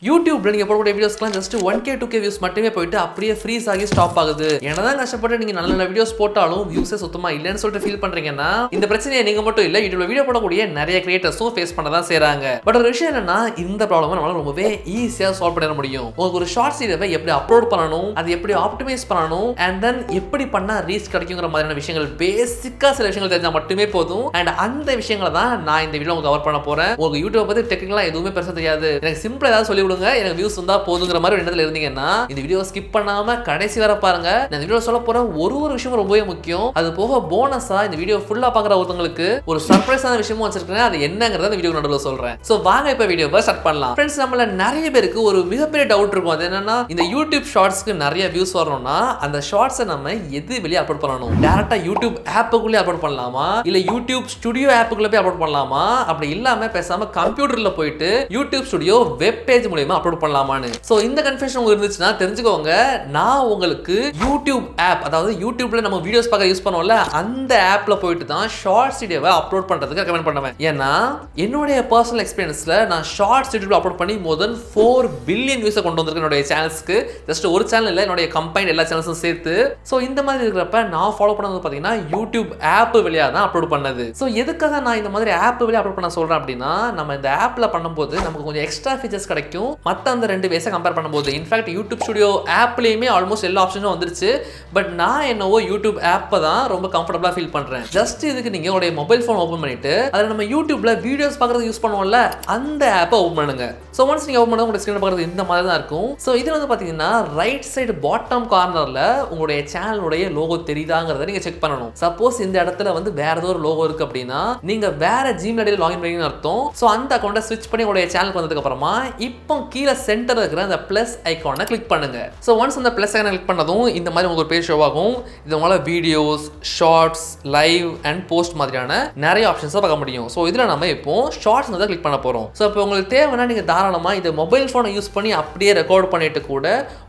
யூடியூப்ல நீங்க போடக்கூடிய வீடியோஸ்க்குலாம் ஜஸ்ட் 1K 2K வியூஸ் மட்டுமே போயிட்டு அப்படியே ஃப்ரீஸ் ஆகி ஸ்டாப் ஆகுது. என்னதான் கஷ்டப்பட்டு நீங்க நல்ல நல்ல வீடியோஸ் போட்டாலும் வியூஸே சுத்தமா இல்லைன்னு சொல்லிட்டு ஃபீல் பண்றீங்கன்னா இந்த பிரச்சனையை நீங்க மட்டும் இல்ல யூடியூப்ல வீடியோ போடக்கூடிய நிறைய கிரியேட்டர்ஸும் ஃபேஸ் பண்ணதான் செய்றாங்க. பட் ஒரு விஷயம் என்னன்னா இந்த ப்ராப்ளமை நம்மளால ரொம்பவே ஈஸியா சால்வ் பண்ண முடியும். உங்களுக்கு ஒரு ஷார்ட்ஸ் வீடியோவை எப்படி அப்லோட் பண்ணணும், அது எப்படி ஆப்டிமைஸ் பண்ணணும், அண்ட் தென் எப்படி பண்ணா ரீச் கிடைக்குங்கிற மாதிரியான விஷயங்கள் பேசிக்கா சில விஷயங்கள் தெரிஞ்சா மட்டுமே போதும். அண்ட் அந்த விஷயங்களை தான் நான் இந்த வீடியோ உங்களுக்கு கவர் பண்ண போறேன். உங்களுக்கு யூடியூப் பத்தி டெக்னிக்கலா எதுவுமே பெருசா தெரியாது, எனக்கு சிம்பிளா ஏதாவது சொல்லி விடுங்க, எனக்கு வியூஸ் வந்தா போதுங்கிற மாதிரி எண்ணத்துல இருந்தீங்கன்னா இந்த வீடியோ ஸ்கிப் பண்ணாம கடைசி வரை பாருங்க. இந்த வீடியோ சொல்ல போற ஒரு விஷயம் ரொம்பவே முக்கியம். அது போக போனஸா இந்த வீடியோ ஃபுல்லா பாக்குற ஒருத்தங்களுக்கு ஒரு சர்ப்ரைஸான விஷயமும் வச்சிருக்கேன். அது என்னங்கறத இந்த வீடியோ நடுவுல சொல்றேன். சோ வாங்க இப்ப வீடியோவை ஸ்டார்ட் பண்ணலாம். ஃப்ரெண்ட்ஸ், நம்மள நிறைய பேருக்கு ஒரு மிகப்பெரிய டவுட் இருக்கும். அது என்னன்னா, இந்த யூடியூப் ஷார்ட்ஸ்க்கு நிறைய வியூஸ் வரணும்னா அந்த ஷார்ட்ஸை நம்ம எது வெளியே அப்லோட் பண்ணணும்? டைரக்டா யூடியூப் ஆப்புக்குள்ளே அப்லோட் பண்ணலாமா, இல்ல யூடியூப் ஸ்டுடியோ ஆப்புக்குள்ள போய் அப்லோட் பண்ணலாமா, அப்படி இல்லாம பேசாம கம்ப்யூட்டர்ல போயிட்டு யூடியூப் ஸ்டுடியோ வெப் பேஜ் மூலமா அப்லோட் பண்ணலாமான்னு. சோ இந்த கன்ஃபியூஷன் உங்களுக்கு இருந்துச்சுன்னா தெரிஞ்சுக்கோங்க. நான் உங்களுக்கு யூடியூப் ஆப், அதாவது யூடியூப்ல நம்ம வீடியோஸ் பார்க்க யூஸ் பண்ணுவோம்ல, அந்த ஆப்ல போயிட்டு தான் ஷார்ட்ஸ் வீடியோவை அப்லோட் பண்றதுக்கு ரெக்கமெண்ட் பண்ணுவேன். ஏன்னா என்னுடைய பர்சனல் எக்ஸ்பீரியன்ஸ்ல நான் ஷார்ட்ஸ் யூடியூப்ல அப்லோட் பண்ணி more than 4 பில்லியன் வியூஸ் கொண்டு வந்திருக்கேன் என்னோட சேனல்ஸ்க்கு. ஜஸ்ட் ஒரு சேனல் இல்ல, என்னோட கம்பைன்ட் எல்லா சேனல்ஸும் சேர்த்து. சோ இந்த மாதிரி இருக்கிறப்ப நான் ஃபாலோ பண்ணது பாத்தீங்கன்னா யூடியூப் ஆப் வழியா தான் அப்லோட் பண்ணது. சோ எதுக்காக நான் இந்த மாதிரி ஆப் வழியா அப்லோட் பண்ண சொல்றேன் அப்படின்னா, நம்ம இந்த ஆப்ல பண்ணும்போது நமக்கு கொஞ்சம் எக்ஸ்ட்ரா ஃபீச்சர்ஸ் கிடைக்கும் மத்த அந்த ரெண்டு வேஸை கம்பேர் பண்ணும்போது. இன்ஃபேக்ட் யூடியூப் ஸ்டுடியோ ஆப்லயுமே ஆல்மோஸ்ட் எல்லா ஆப்ஷனும் வந்துருச்சு. பட் நான் என்னவோ யூடியூப் ஆப்பை தான் ரொம்ப கம்ஃபர்டபுளா ஃபீல் பண்றேன். ஜஸ்ட் இதுக்கு நீங்க உங்களுடைய மொபைல் ஃபோன் ஓபன் பண்ணிட்டு அதில் நம்ம யூடியூப்ல வீடியோஸ் பார்க்கறது யூஸ் பண்ணுவோம்ல, அந்த ஆப்பை ஓபன் பண்ணுங்க. ஸோ ஒன்ஸ் நீங்க ஓபன் பண்ண உங்களுடைய ஸ்கிரீன் பார்க்கறது இந்த மாதிரி தான் இருக்கும். ஸோ இது வந்து பாத்தீங்கன்னா ரைட் சைடு பாட்டம் கார்னர்ல உங்களுடைய சேனலுடைய லோகோ தெரியுதாங்கிறத நீங்க செக் பண்ணணும். சப்போஸ் இந்த இடத்துல வந்து வேற ஏதோ ஒரு லோகோ இருக்கு அப்படின்னா நீங்க வேற ஜிமெயில் ஐடியில் லாகின் பண்ணீங்கன்னு அர்த்தம். ஸோ அந்த அக்கௌண்ட்டை ஸ்விட்ச் பண்ணி உங்களுடைய சேனலுக்கு வந்ததுக்கு அப்புறமா இப்போ கீழே சென்டர் இருக்கிற அந்த பிளஸ் ஐகானை கிளிக் பண்ணுங்க. ஸோ ஒன்ஸ் அந்த பிளஸ் ஐகானை கிளிக் பண்ணதும் இந்த மாதிரி உங்களுக்கு ஒரு பேஜ் ஷோ ஆகும். இது உங்களால் videos, shorts, live and post மாதிரியான நிறைய ஆப்ஷன்ஸை பார்க்க முடியும். ஸோ இதில் நம்ம இப்போ ஷார்ட்ஸ் தான் கிளிக் பண்ண போகிறோம். ஸோ இப்போ உங்களுக்கு தேவைன்னா நீங்கள் தாராளமாக இந்த மொபைல் ஃபோனை யூஸ் பண்ணி அப்படியே ரெக்கார்ட் பண்ணிட்டு கூட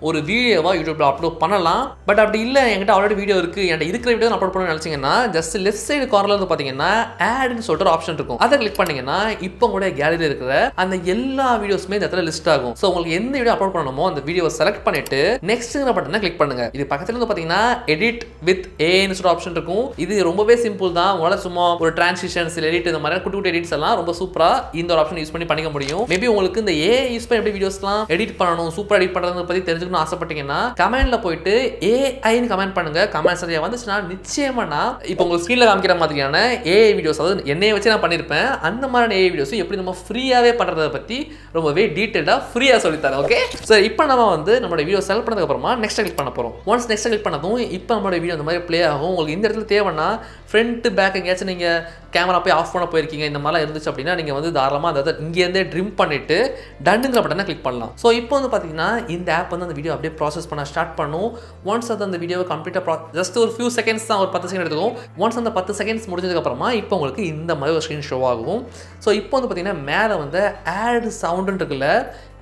ஒரு வீடியோவா யூடியூப்ல அப்லோட் பண்ணலாம். பட் அப்படி இல்லை, என்கிட்ட ஆல்ரெடி வீடியோ இருக்கு, என்கிட்ட இருக்கிற வீடியோ அப்லோட் பண்ணணும்னு நினைச்சீங்கன்னா ஜஸ்ட் லெஃப்ட் சைடு கார்னர்ல வந்து பார்த்தீங்கன்னா ஆட்னு சொல்லிட்டு ஒரு ஆப்ஷன் இருக்கும். அதை கிளிக் பண்ணீங்கன்னா இப்போ உங்களுடைய கேலரியில் இருக்கிற அந்த எல்லா வீடியோஸுமே இந்த இடத்துல லிஸ்ட் ஆகும். ஸோ உங்களுக்கு எந்த வீடியோ அப்லோட் பண்ணணுமோ அந்த வீடியோவை செலக்ட் பண்ணிட்டு நெக்ஸ்ட்ங்கிற பட்டனை கிளிக் பண்ணுங்க. இது பக்கத்துல வந்து பாத்தீங்கன்னா எடிட் வித் ஏன்னு சொல்ற ஆப்ஷன் இருக்கும். இது ரொம்பவே சிம்பிள் தான். உங்களால சும்மா ஒரு டிரான்சிஷன்ஸ், எடிட் இந்த மாதிரி குட்டி குட்டி எடிட்ஸ் எல்லாம் ரொம்ப சூப்பரா இந்த ஒரு ஆப்ஷன் யூஸ் பண்ணி பண்ணிக்க முடியும். மேபி உங்களுக்கு இந்த ஏ யூஸ் பண்ணி எப்படி வீடியோஸ்லாம் எடிட் பண்ணணும், சூப்பர் எடிட் பண்றத பத்தி தெரிஞ்சுக்கணும்னு ஆசைப்பட்டீங்கன்னா கமெண்ட்ல போயிட்டு ஏஐன்னு கமெண்ட் பண்ணுங்க. கமெண்ட் சரியா வந்துச்சுன்னா நிச்சயமா நான் இப்போ உங்களுக்கு ஸ்கிரீன்ல காமிக்கிற மாதிரியான ஏஐ வீடியோஸ், அதாவது என்னைய வச்சு நான் பண்ணிருப்பேன், அந்த மாதிரி ஏஐ வீடியோஸ் எப்படி நம்ம ஃப்ரீயாவே பண்றதை பத்தி ரொம்பவே டீடைலா ஃப்ரீயா சொல்லி தரேன். ஓகே, சோ இப்போ நம்ம வந்து நம்மளோட வீடியோ செலக்ட் பண்ணதுக்கு அப்புறமா நெக்ஸ்ட் கிளிக் பண்ண போறோம். ஒன்ஸ் நெக்ஸ்ட் கிளிக் பண்ணதும் இப்போ நம்மளோட வீடியோ அந்த மாதிரி ப்ளே ஆகும். உங்களுக்கு இந்த இடத்துல தேவைன்னா ஃப்ரண்ட் பேக் எங்கேயாச்சும் நீங்க கேமரா போய் ஆஃப் பண்ண போயிருக்கீங்க, இந்த மாதிரிலாம் இருந்துச்சு அப்படின்னா நீங்க வந்து தாராளமாக அந்த இங்கேருந்தே ட்ரிம் பண்ணிட்டு டன்னுங்கிற பட்டனை கிளிக் பண்ணலாம். ஸோ இப்போ வந்து பார்த்தீங்கன்னா இந்த ஆப் வந்து அந்த வீடியோ அப்படியே ப்ராசஸ் பண்ண ஸ்டார்ட் பண்ணும். ஒன்ஸ் அது அந்த வீடியோவை கம்ப்ளீட்டாக ஜஸ்ட் ஒரு ஃபியூ செகண்ட்ஸ் தான், ஒரு 10 செகண்ட் எடுத்துக்கும். ஒன்ஸ் அந்த 10 செகண்ட்ஸ் முடிஞ்சதுக்கு அப்புறமா இப்போ உங்களுக்கு இந்த மாதிரி ஒரு ஸ்க்ரீன் ஷோ ஆகும். ஸோ இப்போ வந்து பார்த்தீங்கன்னா மேலே வந்து ஆட் சவுண்டுன்னு இருக்குல்ல,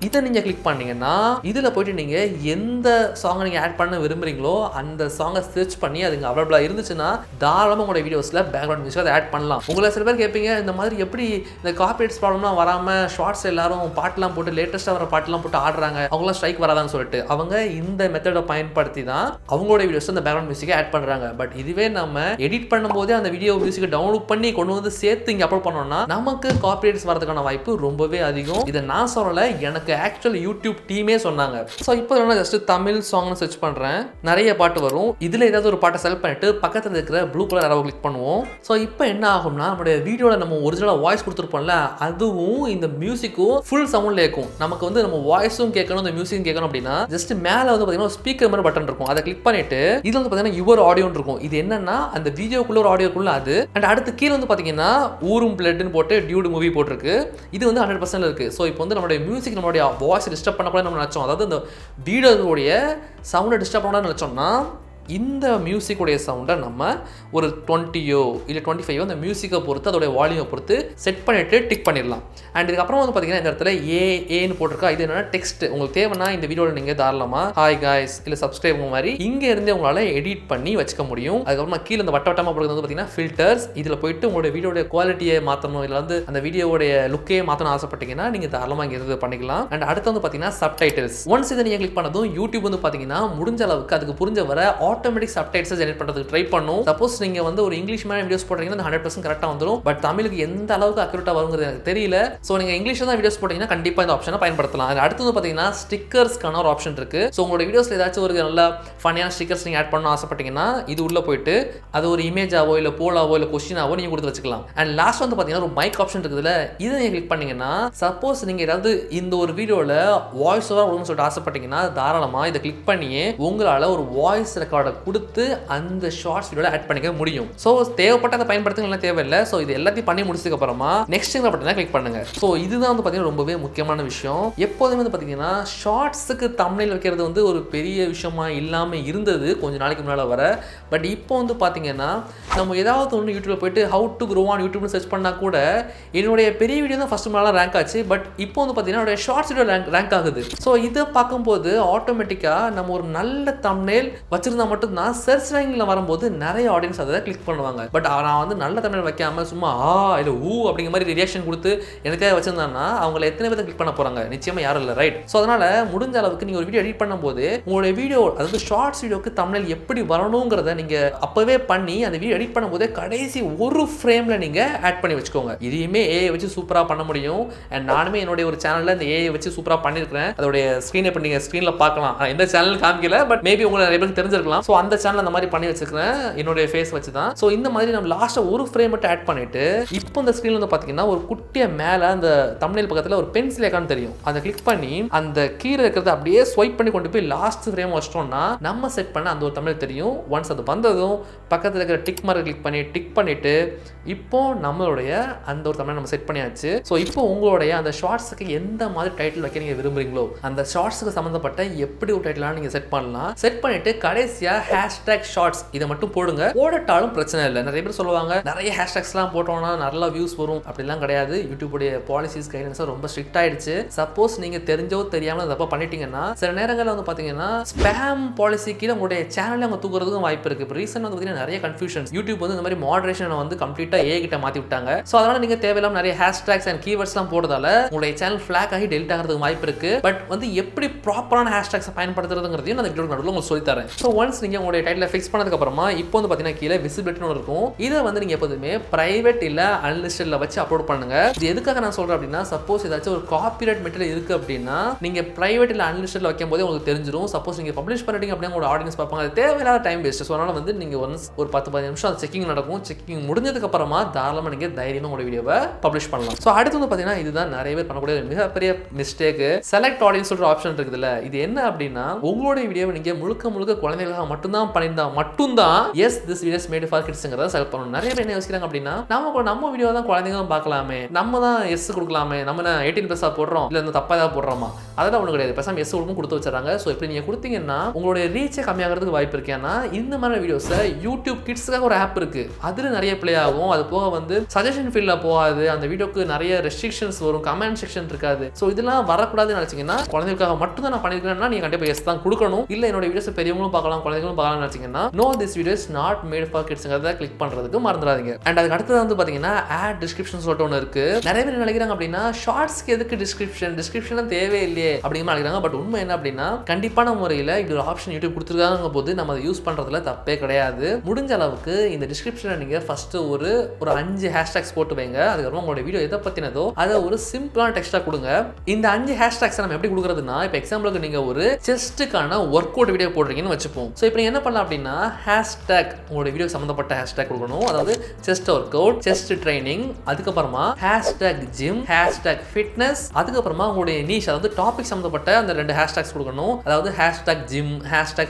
இதை நீங்கள் கிளிக் பண்ணீங்கன்னா இதில் போயிட்டு நீங்கள் எந்த சாங்கை நீங்கள் ஆட் பண்ண விரும்புகிறீங்களோ அந்த சாங்கை சர்ச் பண்ணி அது இங்கே அவைலபிளாக இருந்துச்சுன்னா தாராளமாக உங்களோட வீடியோஸில் பேக்ரவுண்ட் மியூசிக் அதை ஆட் பண்ணலாம். உங்களை சில பேர் கேட்பீங்க, இந்த மாதிரி எப்படி இந்த காப்பிரைட்ஸ் ப்ராப்ளம்லாம் வராமல் ஷார்ட்ஸ் எல்லாரும் பாட்டெலாம் போட்டு லேட்டஸ்ட்டாக வர பாட்டெலாம் போட்டு ஆடுறாங்க, அவங்களாம் ஸ்ட்ரைக் வராதான்னு சொல்லிட்டு அவங்க இந்த மெத்தடை பயன்படுத்தி தான் அவங்களோட வீடியோஸ் அந்த பேக்ரவுண்ட் மியூசிக்கை ஆட் பண்ணுறாங்க. பட் இதுவே நம்ம எடிட் பண்ணும்போதே அந்த வீடியோ மியூசிக்கை டவுன்லோட் பண்ணி கொண்டு வந்து சேர்த்து இங்கே அப்லோட் பண்ணோம்னா நமக்கு காப்பிரைட்ஸ் வரதுக்கான வாய்ப்பு ரொம்பவே அதிகம். இதை நான் சொல்லலை, எனக்கு ஆக்சுவலி யூடியூப் டீமே சொன்னாங்க. ஸோ இப்போ நான் ஜஸ்ட் தமிழ் சாங்னு சர்ச் பண்ணுறேன், நிறைய பாட்டு வரும். இதில் ஏதாவது ஒரு பாட்டை செலக்ட் பண்ணிட்டு பக்கத்தில் இருக்கிற ப்ளூ கலர் அரவை கிளிக் பண்ணுவோம். ஸோ இப்போ என்ன ஆகும்னா நம்மளுடைய வீடியோவில் நம்ம ஒரிஜினலாக வாய்ஸ் கொடுத்துருப்போம்ல, அதுவும் இந்த மியூசிக்கும் ஃபுல் சவுண்டில் இருக்கும். நமக்கு வந்து நம்ம வாய்ஸும் கேட்கணும், இந்த மியூசிக்கும் கேட்கணும் அப்படின்னா ஜஸ்ட் மேலே வந்து பார்த்தீங்கன்னா ஸ்பீக்கர் மாதிரி பட்டன் இருக்கும், அதை கிளிக் பண்ணிட்டு இதில் வந்து பார்த்தீங்கன்னா யுவர் ஆடியோன்னு இருக்கும். இது என்னன்னா அந்த வீடியோக்குள்ள ஒரு ஆடியோக்குள்ள அது. அண்ட் அடுத்து கீழே வந்து பார்த்தீங்கன்னா ஊரும் பிளட்னு போட்டு டியூட் மூவி போட்டிருக்கு. இது வந்து 100% இருக்கு. ஸோ இப்போ வந்து நம்மளுடைய மியூசிக், நம்மளுடைய வாய்ஸ் டிஸ்டர்ப் பண்ணக்கூடாது நம்ம நினச்சோம், அதாவது இந்த வீடியோடைய சவுண்டை டிஸ்டர்ப் பண்ணக்கூடாதுன்னு நினச்சோம்னா இந்த மியூசிக்குடைய சவுண்டை நம்ம ஒரு 20 இல்லை 25 அந்த மியூசிக்கை பொறுத்து அதோடைய வால்யூமை பொறுத்து செட் பண்ணிட்டு டிக் பண்ணிடலாம். அண்ட் இதுக்கப்புறம் வந்து பார்த்தீங்கன்னா இந்த இடத்துல ஏன்னு போட்டிருக்கா. இது என்னன்னா டெக்ஸ்ட். உங்களுக்கு தேவைன்னா இந்த வீடியோவில் நீங்கள் தாராளமாக ஹாய் காய்ஸ் இல்லை சப்ஸ்கிரைப் மாதிரி இங்கே இருந்தே உங்களால் எடிட் பண்ணி வச்சுக்க முடியும். அதுக்கப்புறமா கீழே இந்த வட்டமாக போடுறது வந்து பார்த்தீங்கன்னா ஃபில்டர்ஸ். இதில் போயிட்டு உங்களுடைய வீடியோட குவாலிட்டியை மாற்றணும் இல்லை வந்து அந்த வீடியோடைய லுக்கே மாற்றணும் ஆசைப்பட்டீங்கன்னா நீங்கள் தாராளமாக இங்கே இருந்து பண்ணிக்கலாம். அண்ட் அடுத்து வந்து பார்த்தீங்கன்னா சப்டைட்டில்ஸ். ஒன்ஸ் இதை நீங்கள் கிளிக் பண்ணதும் யூடியூப் வந்து பார்த்தீங்கன்னா முடிஞ்ச அளவுக்கு அதுக்கு புரிஞ்ச வர ஆட்டோமேட்டிக் சப்டைட்டில்ஸ் ஜெனரேட் பண்ணுறதுக்கு ட்ரை பண்ணும். சப்போஸ் நீங்கள் வந்து ஒரு இங்கிலீஷ் மேலே வீடியோஸ் போடுறீங்கன்னா 100% கரெக்டாக வந்துடும். பட் தமிழுக்கு எந்த அளவுக்கு அக்யூரேட்டாக வருங்கிறது எனக்கு தெரியல. ஸோ நீங்கள் இங்கிலீஷில் தான் வீடியோஸ் போட்டிங்கன்னா கண்டிப்பாக இந்த ஆப்ஷனை பயன்படுத்தலாம். அது அடுத்து வந்து பார்த்தீங்கன்னா ஸ்டிக்கர்ஸ்க்கான ஒரு ஆப்ஷன் இருக்குது. ஸோ உங்களோட வீடியோஸில் ஏதாச்சும் ஒரு நல்ல ஃபனியான ஸ்டிக்கர்ஸ் நீங்கள் ஆட் பண்ணணும் ஆசைப்பட்டீங்கன்னா இது உள்ளே போயிட்டு அது ஒரு இமேஜாவோ இல்லை போலாவோ இல்லை கொஸ்டினாவோ நீங்கள் கொடுத்து வச்சுக்கலாம். அண்ட் லாஸ்ட் வந்து பார்த்தீங்கன்னா ஒரு மைக் ஆப்ஷன் இருக்குதுல்ல, இதை நீங்கள் கிளிக் பண்ணீங்கன்னா சப்போஸ் நீங்கள் ஏதாவது இந்த ஒரு வீடியோவில் வாய்ஸ் ஓவர் கொடுக்கணும்னு சொல்லிட்டு ஆசைப்பட்டீங்கன்னா தாராளமாக இதை கிளிக் பண்ணியே உங்களால் ஒரு வாய்ஸ் ரெக்கார்டை கொடுத்து அந்த ஷார்ட்ஸ் வீடியோவில் ஆட் பண்ணிக்க முடியும். ஸோ தேவைப்பட்ட அதை பயன்படுத்துங்க தேவையில்லை. ஸோ இது எல்லாத்தையும் பண்ணி முடிச்சதுக்கு அப்புறமா நெக்ஸ்ட் பட்டனை கிளிக் பண்ணுங்க. ஸோ இதுதான் வந்து பார்த்தீங்கன்னா ரொம்பவே முக்கியமான விஷயம். எப்போதுமே வந்து பார்த்தீங்கன்னா ஷார்ட்ஸுக்கு தம்ப்நெயில் வைக்கிறது வந்து ஒரு பெரிய விஷயமா இல்லாமல் இருந்தது கொஞ்ச நாளைக்கு முன்னால் வர. பட் இப்போ வந்து பார்த்தீங்கன்னா நம்ம ஏதாவது ஒன்று யூடியூப்ல போயிட்டு ஹவு டு க்ரோ ஆன் யூடியூப்னு சர்ச் பண்ணால் கூட என்னுடைய பெரிய வீடியோ தான் ஃபர்ஸ்ட் முன்னால ரேங்க் ஆச்சு. பட் இப்போ வந்து பார்த்தீங்கன்னா என்னுடைய ஷார்ட்ஸ் வீடியோ ரேங்க் ஆகுது. ஸோ இதை பார்க்கும்போது ஆட்டோமேட்டிக்காக நம்ம ஒரு நல்ல தம்ப்நெயில் வச்சிருந்தா மட்டும்தான் சர்ச் ரேங்கில் வரும்போது நிறைய ஆடியன்ஸ் அதை கிளிக் பண்ணுவாங்க. பட் நான் வந்து நல்ல தம்ப்நெயில் வைக்காமல் சும்மா இல்லை அப்படிங்கிற மாதிரி ரியாக்ஷன் கொடுத்து எனக்கே வச்சிருந்தாங்கன்னா அவங்களை எத்தனை பேர் கிளிக் பண்ண போறாங்க? நிச்சயமா யாரும் இல்லை, ரைட்? ஸோ அதனால முடிஞ்ச அளவுக்கு நீங்க ஒரு வீடியோ எடிட் பண்ணும்போது உங்களுடைய வீடியோ அதாவது ஷார்ட்ஸ் வீடியோக்கு தம்ப்நெயில் எப்படி வரணுங்கிறத நீங்க அப்பவே பண்ணி அந்த வீடியோ எடிட் பண்ணும்போது கடைசி ஒரு ஃப்ரேம்ல நீங்க ஆட் பண்ணி வச்சுக்கோங்க. இதையுமே ஏஐ வச்சு சூப்பரா பண்ண முடியும். அண்ட் நானுமே என்னுடைய ஒரு சேனல்ல இந்த ஏஐ வச்சு சூப்பரா பண்ணிருக்கிறேன். அதோடைய ஸ்கிரீனை இப்போ நீங்க ஸ்கிரீன்ல பார்க்கலாம். எந்த சேனல் காமிக்கல, பட் மேபி உங்களுக்கு நிறைய பேருக்கு தெரிஞ்சிருக்கலாம். ஸோ அந்த சேனல் அந்த மாதிரி பண்ணி வச்சிருக்கிறேன் என்னுடைய ஃபேஸ் வச்சு தான். ஸோ இந்த மாதிரி நம்ம லாஸ்ட் ஒரு ஃப்ரேம் மட்டும் ஆட் பண்ணிட்டு இப்போ இந்த ஸ்கிரீன்ல வந்து பாத்தீங்கன்னா ஒரு குட்டிய மேல அந்த தம்ப்நெயில் பக்கத்துல ஒரு பென்சில் ஐகான் தெரியும். அதை கிளிக் பண்ணி அந்த கீழே இருக்கிறத அப்படியே ஸ்வைப் பண்ணி கொண்டு போய் லாஸ்ட் ஃப்ரேம் வச்சிட்டோம்னா நம்ம செட் பண்ண அந்த ஒரு தம்ப்நெயில் தெரியும். ஒன்ஸ் அது வந்ததும் பக்கத்தில் இருக்கிற டிக் மார்க் கிளிக் பண்ணி டிக் பண்ணிட்டு இப்போ நம்மளுடைய அந்த ஒரு தம்ப்நெயில் நம்ம செட் பண்ணியாச்சு. ஸோ இப்போ உங்களுடைய அந்த ஷார்ட்ஸுக்கு எந்த மாதிரி டைட்டில் வைக்க நீங்க விரும்புறீங்களோ அந்த ஷார்ட்ஸுக்கு சம்பந்தப்பட்ட எப்படி ஒரு டைட்டிலாக நீங்க செட் பண்ணலாம். செட் பண்ணிட்டு கடைசியா ஹேஷ்டேக் ஷார்ட்ஸ் இதை மட்டும் போடுங்க. போடட்டாலும் பிரச்சனை இல்லை. நிறைய பேர் சொல்லுவாங்க நிறைய ஹேஷ்டேக்ஸ்லாம் போட்டோம்னா நல்லா வியூஸ் வரும். அப்படிலாம் கிடையாது. யூடியூபுடைய பாலிசிஸ் கைடன்ஸ் ரொம்ப ஸ்ட்ரிக்ட் ஆயிடுச்சு. சப்போஸ் நீங்க தெரிஞ்சோ தெரியாம தப்பா பண்ணிட்டீங்கன்னா சில நேரங்களில் வந்து பாத்தீங்கன்னா ஸ்பேம் பாலிசி கீழே உங்களுடைய சேனலை அவங்க தூக்குறதுக்கும் வாய்ப்பு இருக்கு. இப்போ ரீசெண்டாக வந்து பாத்தீங்கன்னா நிறைய கன்ஃபியூஷன்ஸ் யூடியூப் வந்து இந்த மாதிரி மாடரேஷனை வந்து கம்ப்ளீட்டா ஏஐ கிட்ட மாத்தி விட்டாங்க. ஸோ அதனால நீங்க தேவையில்லாம நிறைய ஹேஷ்டேக்ஸ் அண்ட் கீவேர்ட்ஸ்லாம் போடுறதால உங்களுடைய சேனல் ஃபிளாக் ஆகி டெலிட் ஆகிறதுக்கு வாய்ப்பு இருக்கு. பட் வந்து எப்படி ப்ராப்பரான ஹேஷ்டேக்ஸ் பயன்படுத்துறதுங்கிறதையும் நான் வீடியோ நடுவில் உங்களுக்கு சொல்லி தரேன். ஸோ ஒன்ஸ் நீங்க உங்களுடைய டைட்டில் ஃபிக்ஸ் பண்ணதுக்கு அப்புறமா இப்போ வந்து பாத்தீங்கன்னா கீழே விசிபிலிட்டின்னு இருக்கும். இதை வந்து நீங்க எப்போதுமே பிரைவேட் இல்ல அன்லிஸ்டட்ல வச்சு அப்லோட் பண்ணுங்க. இது எதுக்காக நான் சொல்றேன் அப்படின்னா சப்போஸ் ஏதாச்சும் ஒரு காப்பிரைட் மெட்டீரியல் இருக்கு அப்படின்னா நீங்க பிரைவேட் இல்ல அன்லிஸ்டட்ல வைக்கும் போதே உங்களுக்கு தெரிஞ்சிடும். சப்போஸ் நீங்க பப்ளிஷ் பண்ணிட்டீங்க அப்படின்னா உங்களோட ஆடியன்ஸ் பார்ப்பாங்க. அது தேவையில்லாத டைம் வேஸ்ட். ஸோ அதனால வந்து நீங்க ஒன்ஸ் ஒரு 10-15 நிமிஷம் அது செக்கிங் நடக்கும். செக்கிங் முடிஞ்சதுக்கு அப்புறமா தாராளமாக நீங்க தைரியமா உங்களோட வீடியோவை பப்ளிஷ் பண்ணலாம். ஸோ அடுத்து வந்து பாத்தீங்கன்னா இதுதான் நிறைய பேர் பண்ணக்கூடிய மிகப்பெரிய மிஸ்டேக். செலக்ட் ஆடியன்ஸ் சொல்ற ஆப்ஷன் இருக்குதுல்ல, இது என்ன அப்படின்னா உங்களுடைய வீடியோவை நீங்க முழுக்க முழுக்க குழந்தைகளாக மட்டும்தான் பண்ணியிருந்தா மட்டும்தான் yes this videos made for கிட்ஸ்ங்கிறத செலக்ட் பண்ணணும். நிறைய பேர் என்ன யோசிக்கிறாங்க அப்படின்னா நம்ம வீடியோ தான் குழந்தைங்களும் பார்க்கலாமே, நம்ம தான் எஸ் கொடுக்கலாமே, நம்ம 18+ போடுறோம் இல்லை இந்த தப்பா ஏதாவது போடுறோமா, அதெல்லாம் ஒன்றும் கிடையாது. பேசாம எஸ் கொடுத்து வச்சுறாங்க. ஸோ இப்படி நீங்க கொடுத்தீங்கன்னா உங்களுடைய ரீச்சே கம்மியாகிறதுக்கு வாய்ப்பு இருக்கு. ஏன்னா இந்த மாதிரி வீடியோஸை யூடியூப் கிட்ஸ்க்காக ஒரு ஆப் இருக்கு, அதுல நிறைய பிளே ஆகும். அது போக வந்து சஜஷன் ஃபீல்ட்ல போகாது. அந்த வீடியோக்கு நிறைய ரெஸ்ட்ரிக்ஷன்ஸ் வரும், கமெண்ட் செக்ஷன் இருக்காது. ஸோ இதெல்லாம் வரக்கூடாதுன்னு நினைச்சீங்கன்னா குழந்தைகளுக்காக மட்டும் தான் நான் பண்ணிருக்கேன்னா நீங்க கண்டிப்பா எஸ் தான் கொடுக்கணும். இல்ல என்னோட வீடியோஸ் பெரியவங்களும் பார்க்கலாம் குழந்தைகளும் பார்க்கலாம் நினைச்சீங்கன்னா no this video is not made for கிட்ஸ்ங்கிறத கிளிக் பண்றதுக்கு மறந்துடாதீங்க. அண்ட் அதுக்கு அடுத்தது வந்து பாத்தீங்கன்னா ஆட் டிஸ்கிரிப்ஷன் சொல்லிட்டு ஒன்று இருக்கு. நிறைய பேர் நினைக்கிறாங்க அப்படின்னா ஷார்ட்ஸ்க்கு எதுக்கு டிஸ்கிரிப்ஷன் தேவை இல்லையே அப்படிங்கிற நினைக்கிறாங்க. பட் உண்மை என்ன அப்படின்னா கண்டிப்பான முறையில் இது ஒரு ஆப்ஷன் யூடியூப் கொடுத்துருக்காங்க போது நம்ம அதை யூஸ் பண்றதுல தப்பே கிடையாது. முடிஞ்ச அளவுக்கு இந்த டிஸ்கிரிப்ஷனை நீங்க ஃபர்ஸ்ட் ஒரு 5 ஹேஷ்டேக்ஸ் போட்டு வைங்க. அதுக்கப்புறம் உங்களோட வீடியோ எதை பத்தினதோ அதை ஒரு சிம்பிளான டெக்ஸ்டா கொடுங்க. இந்த 5 ஹேஷ்டேக்ஸ் நம்ம எப்படி கொடுக்குறதுன்னா இப்போ எக்ஸாம்பிளுக்கு நீங்க ஒரு செஸ்ட்டுக்கான ஒர்க் அவுட் வீடியோ போடுறீங்கன்னு வச்சுப்போம். ஸோ இப்போ என்ன பண்ணலாம் அப்படின்னா ஹேஷ்டேக் உங்களோட வீடியோ சம்பந்தப்பட்ட ஹேஷ்டேக் கொடுக்கணும். அதாவது chest work out, chest training, அதுக்கப்புறமா ஹேஷ்டேக் ஜிம், ஹேஷ்டேக் ஃபிட்னஸ், அதுக்கப்புறமா உங்களுடைய நீஷ் அதாவது டாபிக் டாபிக் சம்மந்தப்பட்ட அந்த 2 ஹேஷ்டாக்ஸ் கொடுக்கணும். அதாவது #ஜிம்,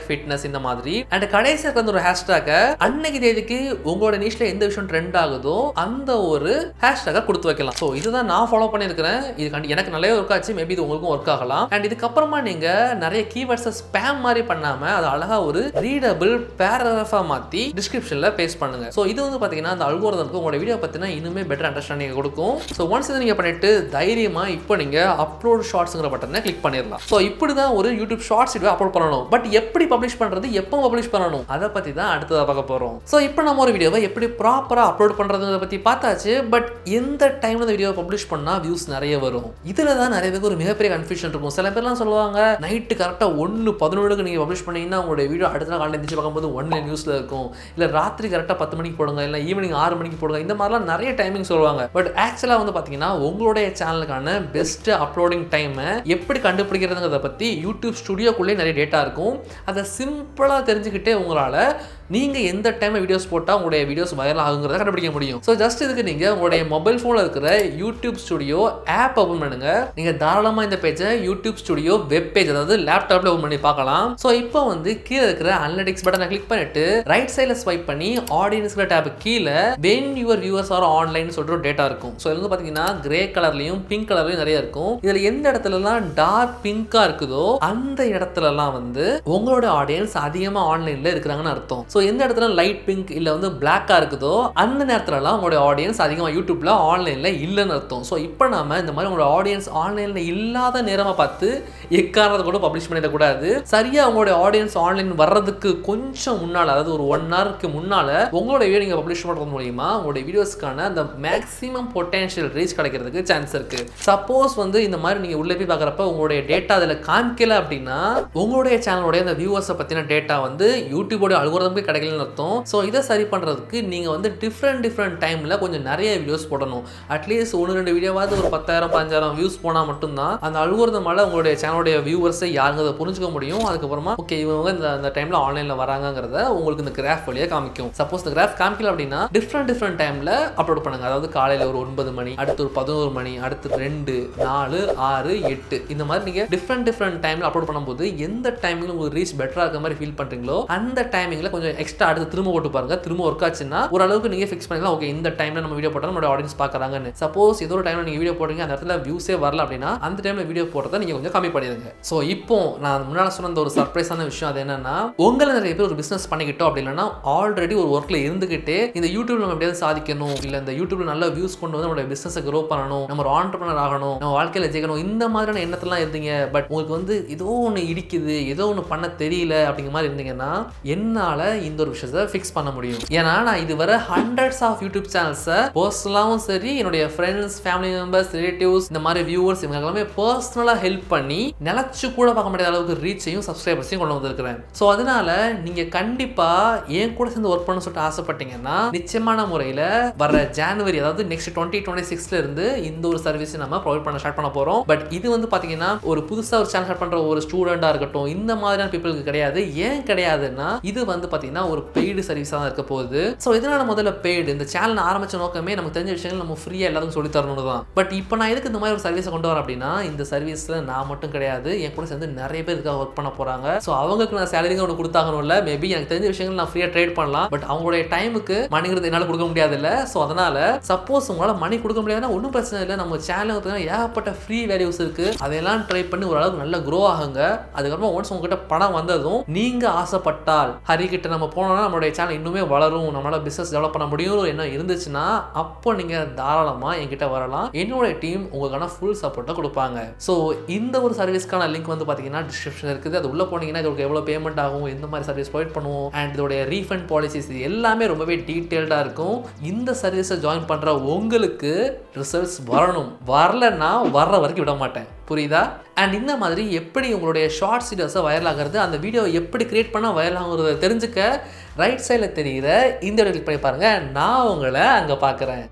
#ஃபிட்னஸ் இந்த மாதிரி. அண்ட் கடைசியா இருக்க ஒரு ஹேஷ்டாக அன்னைக்கு தேதிக்கு உங்களோட நிஷ்ல எந்த விஷயம் ட்ரெண்ட் ஆகுதோ அந்த ஒரு ஹேஷ்டாக கொடுத்து வைக்கலாம். ஸோ இதுதான் நான் ஃபாலோ பண்ணியிருக்கிறேன். இது எனக்கு நல்லாவே ஒர்க் ஆச்சு. மேபி இது உங்களுக்கும் ஒர்க் ஆகலாம். அண்ட் இதுக்கப்புறமா நீங்க நிறைய கீவேர்ட்ஸை ஸ்பேம் மாதிரி பண்ணாம அது அழகா ஒரு ரீடபிள் பேராகிராஃபா மாத்தி டிஸ்கிரிப்ஷன்ல பேஸ்ட் பண்ணுங்க. ஸோ இது வந்து பாத்தீங்கன்னா அந்த அல்கோரிதம்க்கு உங்களோட வீடியோ பத்தினா இன்னுமே பெட்டர் அண்டர்ஸ்டாண்டிங் கொடுக்கும். ஸோ ஒன்ஸ் இதை நீங்க பண்ணிட்டு தைரியமா இப்போ நீங்க அப்லோட் ஷார்ட்ஸ்ங்கிற பட்டனை கிளிக் பண்ணிடலாம். ஸோ இப்படிதான் ஒரு யூடியூப் ஷார்ட்ஸ் வீடியோ அப்லோட் பண்ணணும். பட் எப்படி பப்ளிஷ் பண்றது, எப்போ பப்ளிஷ் பண்ணணும், அதை பத்தி தான் அடுத்ததா பார்க்க போறோம். ஸோ இப்போ நம்ம ஒரு வீடியோவை எப்படி ப்ராப்பரா அப்லோட் பண்றதுங்கிறத பத்தி பார்த்தாச்சு. பட் எந்த டைம்ல இந்த வீடியோ பப்ளிஷ் பண்ணா வியூஸ் நிறைய வரும், இதுல தான் நிறைய பேருக்கு ஒரு மிகப்பெரிய கன்ஃபியூஷன் இருக்கும். சில பேர்லாம் சொல்லுவாங்க நைட்டு கரெக்டாக 1:11 நீங்க பப்ளிஷ் பண்ணீங்கன்னா உங்களுடைய வீடியோ அடுத்த நாள் காலையில் எந்திரிச்சு பார்க்கும்போது 1 நியூஸ்ல இருக்கும். இல்லை ராத்திரி கரெக்டாக 10 மணிக்கு போடுங்க, இல்லை ஈவினிங் 6 மணிக்கு போடுங்க. இந்த மாதிரிலாம் நிறைய டைமிங் சொல்லுவாங்க. பட் ஆக்சுவலாக வந்து பார்த்தீங்கன்னா உங்களுடைய சேனலுக்கான பெஸ்ட் அப்லோடிங் டைமை எப்படி கண்டுபிடிக்கிறதுங்கிறத பற்றி யூடியூப் ஸ்டுடியோக்குள்ளே நிறைய டேட்டா இருக்கும். அதை சிம்பிளாக தெரிஞ்சுக்கிட்டே உங்களால் நீங்கள் எந்த டைமில் வீடியோஸ் போட்டால் உங்களுடைய வீடியோஸ் வைரல் ஆகுங்கிறத கண்டுபிடிக்க முடியும். ஸோ ஜஸ்ட் இதுக்கு நீங்கள் உங்களுடைய மொபைல் ஃபோனில் இருக்கிற யூடியூப் ஸ்டுடியோ ஆப் ஓப்பன் பண்ணுங்க. நீங்கள் தாராளமாக இந்த பேஜை யூடியூப் ஸ்டுடியோ வெப் பேஜ், அதாவது லேப்டாப்ல ஓப்பன் பண்ணி பார்க்கலாம். ஸோ இப்போ வந்து கீழே இருக்கிற அனலிட்டிக்ஸ் பட்டனை கிளிக் பண்ணிட்டு ரைட் சைடில் ஸ்வைப் பண்ணி ஆடியன்ஸ்கிற டேப் கீழே when your viewers are online சொல்லிட்டு ஒரு டேட்டா இருக்கும். ஸோ இது வந்து பார்த்தீங்கன்னா கிரே கலர்லையும் பிங்க் கலர்லையும் நிறைய இருக்கும். இதில் எந்த இடத்துலலாம் டார்க் பிங்காக இருக்குதோ அந்த இடத்துலலாம் வந்து உங்களோட ஆடியன்ஸ் அதிகமாக ஆன்லைனில் இருக்கிறாங்கன்னு அர்த்தம். ஸோ எந்த இடத்துல லைட் பிங்க் இல்லை வந்து பிளாக்காக இருக்குதோ அந்த நேரத்துலலாம் உங்களோட ஆடியன்ஸ் அதிகமாக யூடியூப்ல ஆன்லைனில் இல்லைன்னு அர்த்தம். ஸோ இப்போ நாம இந்த மாதிரி உங்களோட ஆடியன்ஸ் ஆன்லைனில் இல்லாத நேரமாக பார்த்து எக்காரணத்தை கூட பப்ளிஷ் பண்ணிடக்கூடாது. சரியாக உங்களுடைய ஆடியன்ஸ் ஆன்லைன் வர்றதுக்கு கொஞ்சம் முன்னால், அதாவது ஒரு 1 ஹவருக்கு முன்னால் உங்களோட வீடியோ நீங்கள் பப்ளிஷ் பண்ணுறது மூலியமா உங்களுடைய வீடியோஸ்க்கான அந்த மேக்ஸிமம் பொட்டன்ஷியல் ரீச் கிடைக்கிறதுக்கு சான்ஸ் இருக்கு. சப்போஸ் வந்து இந்த மாதிரி நீங்கள் உள்ளே போய் பார்க்குறப்ப உங்களுடைய டேட்டா அதில் காமிக்கல அப்படின்னா உங்களுடைய சேனலோடைய அந்த வியூவர்ஸை பற்றின டேட்டா வந்து யூடியூபோட அல்கோரிதம்க்கு கிடைக்கலன்னு அர்த்தம். ஸோ இதை சரி பண்ணுறதுக்கு நீங்கள் வந்து டிஃப்ரெண்ட் டைமில் கொஞ்சம் நிறைய வீடியோஸ் போடணும். அட்லீஸ்ட் 1-2 வீடியோவாவது ஒரு 10,000-15,000 வியூஸ் போனால் மட்டும்தான் அந்த அல்கோரிதமால உங்களுடைய சேனலுடைய வியூவர்ஸை யாருங்கிறத புரிஞ்சுக்க முடியும். அதுக்கப்புறமா ஓகே இவங்க இந்த டைமில் ஆன்லைனில் வராங்கிறத உங்களுக்கு இந்த கிராஃப் வழியாக காமிக்கும். சப்போஸ் இந்த கிராஃப் காமிக்கல அப்படின்னா டிஃப்ரெண்ட் டைமில் அப்லோட் பண்ணுங்க. அதாவது காலையில் ஒரு 9 மணி, அடுத்து ஒரு 11 மணி, அடுத்து 2, 4, 6, 8 இந்த மாதிரி நீங்கள் டிஃப்ரெண்ட் டைமில் அப்லோட் பண்ணும்போது எந்த டைமில் உங்களுக்கு ரீச் பெட்டராக இருக்க மாதிரி ஃபீல் பண்ணுறீங்களோ அந்த டைமிங்கில் கொஞ்சம் எக்ஸ்ட்ரா அடுத்து திரும்ப போட்டு பாருங்க. திரும்ப ஒர்க் ஆச்சுன்னா ஓரளவுக்கு நீங்க ஃபிக்ஸ் பண்ணிக்கலாம். ஓகே இந்த டைம்ல நம்ம வீடியோ போட்டா நம்ம ஆடியன்ஸ் பார்க்கறாங்கன்னு. சப்போஸ் ஏதோ ஒரு டைம்ல நீங்க வீடியோ போடுறீங்க அந்த இடத்துல வியூஸே வரல அப்படின்னா அந்த டைம்ல வீடியோ போடுறதை நீங்க கொஞ்சம் கம்மி பண்ணிடுங்க. ஸோ இப்போ நான் முன்னாடி சொன்ன ஒரு சர்ப்ரைஸான விஷயம் அது என்னன்னா, உங்களை நிறைய பேர் ஒரு பிசினஸ் பண்ணிக்கிட்டோம் அப்படின்னா ஆல்ரெடி ஒரு ஒர்க்ல இருந்துகிட்டே இந்த யூடியூப்ல நம்ம எப்படியாவது சாதிக்கணும், இல்ல இந்த யூடியூப்ல நல்ல வியூஸ் கொண்டு வந்து நம்மளோட பிசினஸை க்ரோ பண்ணணும், நம்ம ஒரு ஆண்டர்பிரனர் ஆகணும், நம்ம வாழ்க்கையில ஜெயிக்கணும், இந்த மாதிரியான எண்ணத்தெல்லாம் இருந்தீங்க. பட் உங்களுக்கு வந்து ஏதோ ஒன்று இடிக்குது, ஏதோ ஒன்று பண்ண தெரியல அப்படிங்கிற மாதிரி இருந்தீங்கன்னா என்னால இந்த ஒரு விஷயத்தை ஃபிக்ஸ் பண்ண முடியும். ஏன்னா நான் இதுவரை ஹண்ட்ரட்ஸ் ஆஃப் யூடியூப் சேனல்ஸை பர்சனலாகவும் சரி என்னுடைய ஃப்ரெண்ட்ஸ், ஃபேமிலி மெம்பர்ஸ், ரிலேட்டிவ்ஸ் இந்த மாதிரி வியூவர்ஸ் இவங்க எல்லாமே பர்சனலாக ஹெல்ப் பண்ணி நிலச்சு கூட பார்க்க முடியாத அளவுக்கு ரீச்சையும் சப்ஸ்கிரைபர்ஸையும் கொண்டு வந்திருக்கிறேன். ஸோ அதனால நீங்க கண்டிப்பா என் கூட சேர்ந்து ஒர்க் பண்ண சொல்லிட்டு ஆசைப்பட்டீங்கன்னா நிச்சயமான முறையில் வர ஜனவரி, அதாவது நெக்ஸ்ட் 2026ல இருந்து இந்த ஒரு சர்வீஸ் நம்ம ப்ரொவைட் பண்ண ஸ்டார்ட் பண்ண போறோம். பட் இது வந்து பாத்தீங்கன்னா ஒரு புதுசாக ஒரு சேனல் ஸ்டார்ட் பண்ற ஒரு ஸ்டூடெண்டா இருக்கட்டும் இந்த மாதிரியான பீப்புளுக்கு கிடையாது. ஏன் கிடையாதுன்னா இது வந்து பாத்தீங்கன்னா ஒரு பெய்டு சர்வீஸாக தான் இருக்க போகுது. ஸோ இதனால முதல்ல பெய்டு இந்த சேனல் ஆரம்பிச்ச நோக்கமே நமக்கு தெரிஞ்ச விஷயங்கள் நம்ம ஃப்ரீயாக எல்லாத்துக்கும் சொல்லி தரணும் தான். பட் இப்போ நான் எதுக்கு இந்த மாதிரி ஒரு சர்வீஸை கொண்டு வரேன் அப்படின்னா இந்த சர்வீஸில் நான் மட்டும் கிடையாது, என் கூட சேர்ந்து நிறைய பேர் இதுக்காக ஒர்க் பண்ண போறாங்க. ஸோ அவங்களுக்கு நான் சேலரிங்க ஒன்று கொடுத்தாகணும் இல்லை, மேபி எனக்கு தெரிஞ்ச விஷயங்கள் நான் ஃப்ரீயாக ட்ரேட் பண்ணலாம். பட் அவங்களுடைய டைமுக்கு மணிங்கிறது என்னால் கொடுக்க முடியாது இல்லை. ஸோ அதனால சப்போஸ் உங்களால் மணி கொடுக்க முடியாதுன்னா ஒன்றும் பிரச்சனை இல்லை. நம்ம சேனலுக்கு ஏகப்பட்ட ஃப்ரீ வேல்யூஸ் இருக்கு, அதையெல்லாம் ட்ரை பண்ணி ஓரளவுக்கு நல்லா க்ரோ ஆகுங்க. அதுக்கப்புறம் ஒன்ஸ் உங்ககிட்ட பணம் வந்ததும் நீங்க ஆசைப்பட்டால் ஹரிக்கிட்ட நம்ம போனோம்னா நம்மளுடைய சேனல் இன்னுமே வளரும், நம்மளால பிசினஸ் டெவலப் பண்ண முடியும் என்ன இருந்துச்சுன்னா அப்போ நீங்க தாராளமா என்கிட்ட வரலாம். என்னோட டீம் உங்களுக்கான ஃபுல் சப்போர்ட்டை கொடுப்பாங்க. ஸோ இந்த ஒரு சர்வீஸ்க்கான லிங்க் வந்து பாத்தீங்கன்னா டிஸ்கிரிப்ஷன் இருக்குது. அது உள்ள போனீங்கன்னா இதுக்கு எவ்வளவு பேமெண்ட் ஆகும், எந்த மாதிரி சர்வீஸ் ப்ரொவைட் பண்ணுவோம் அண்ட் இதோட ரீஃபண்ட் பாலிசிஸ் எல்லாமே ரொம்பவே டீட்டெயில்டா இருக்கும். இந்த சர்வீஸை ஜாயின் பண்ற உங்களுக்கு ரிசல்ட்ஸ் வரலன்னா வர்ற வரைக்கும் விட மாட்டேன், புரியுதா? அண்ட் இந்த மாதிரி எப்படி உங்களுடைய ஷார்ட்ஸ் வீடியோஸை வைரல் ஆகிறது, அந்த வீடியோவை எப்படி கிரியேட் பண்ணால் வைரல் ஆகுறத தெரிஞ்சுக்க ரைட் சைடில் தெரிகிற இந்த வீடியோ கிளிக் பண்ணி பாருங்கள். நான் உங்களை அங்கே பார்க்குறேன்.